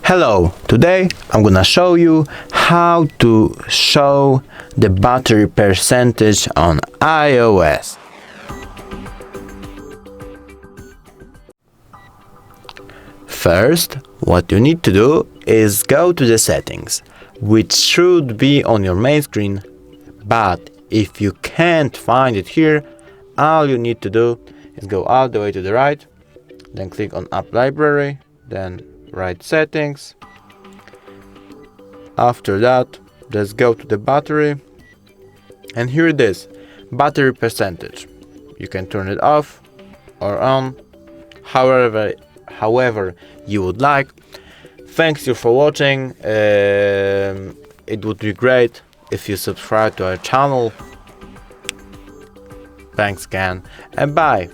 Hello, today I'm gonna show you how to show the battery percentage on iOS. First, what you need to do is go to the settings, which should be on your main screen, but if you can't find it here, all you need to do is go all the way to the right, then click on App Library, then right settings. After that, let's go to the battery, and here it is, battery percentage. You can turn it off or on, however you would like. Thanks you for watching. It would be great if you subscribe to our channel. Thanks again, and bye.